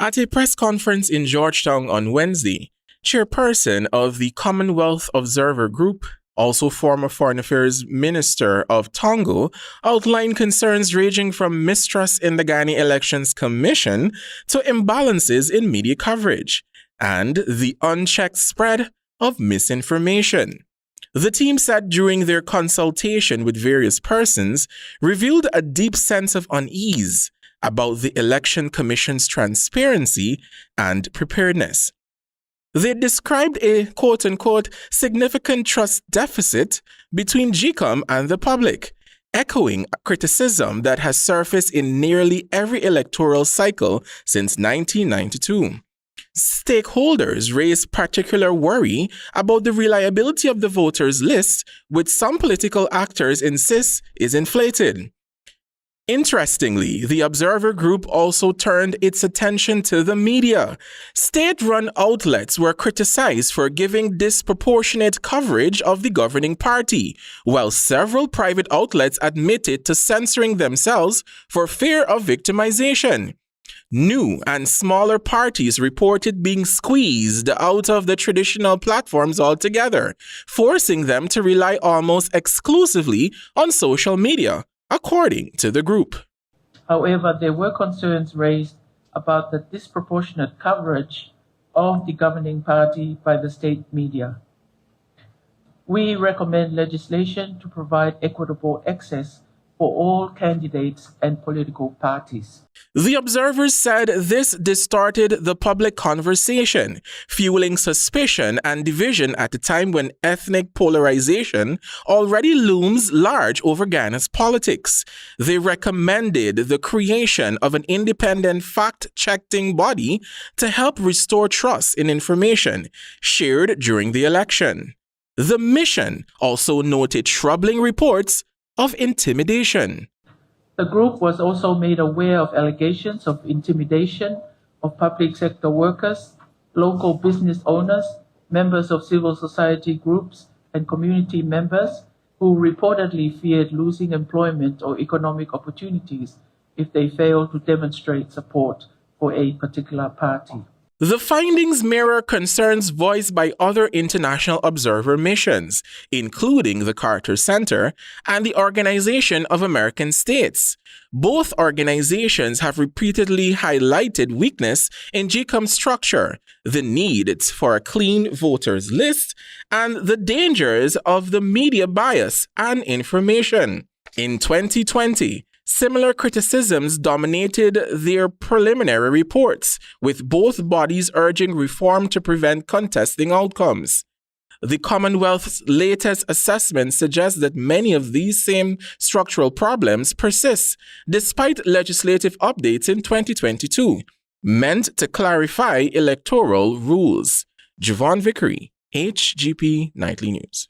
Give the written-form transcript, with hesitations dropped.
At a press conference in Georgetown on Wednesday, chairperson of the Commonwealth Observer Group, also former Foreign Affairs Minister of Togo, outlined concerns ranging from mistrust in the Ghana Elections Commission to imbalances in media coverage and the unchecked spread of misinformation. The team said during their consultation with various persons revealed a deep sense of unease about the Election Commission's transparency and preparedness. They described a quote-unquote significant trust deficit between GCOM and the public, echoing a criticism that has surfaced in nearly every electoral cycle since 1992. Stakeholders raised particular worry about the reliability of the voters' list, which some political actors insist is inflated. Interestingly, the Observer Group also turned its attention to the media. State-run outlets were criticized for giving disproportionate coverage of the governing party, while several private outlets admitted to censoring themselves for fear of victimization. New and smaller parties reported being squeezed out of the traditional platforms altogether, forcing them to rely almost exclusively on social media, according to the group. However, there were concerns raised about the disproportionate coverage of the governing party by the state media. We recommend legislation to provide equitable access for all candidates and political parties. The observers said this distorted the public conversation, fueling suspicion and division at a time when ethnic polarization already looms large over Ghana's politics. They recommended the creation of an independent fact-checking body to help restore trust in information shared during the election. The mission also noted troubling reports of intimidation. The group was also made aware of allegations of intimidation of public sector workers, local business owners, members of civil society groups, and community members who reportedly feared losing employment or economic opportunities if they failed to demonstrate support for a particular party. The findings mirror concerns voiced by other international observer missions, including the Carter Center and the Organization of American States. Both organizations have repeatedly highlighted weakness in GCOM's structure, the need for a clean voters list, and the dangers of the media bias and information. In 2020, similar criticisms dominated their preliminary reports, with both bodies urging reform to prevent contesting outcomes. The Commonwealth's latest assessment suggests that many of these same structural problems persist, despite legislative updates in 2022, meant to clarify electoral rules. Javon Vickery, HGP Nightly News.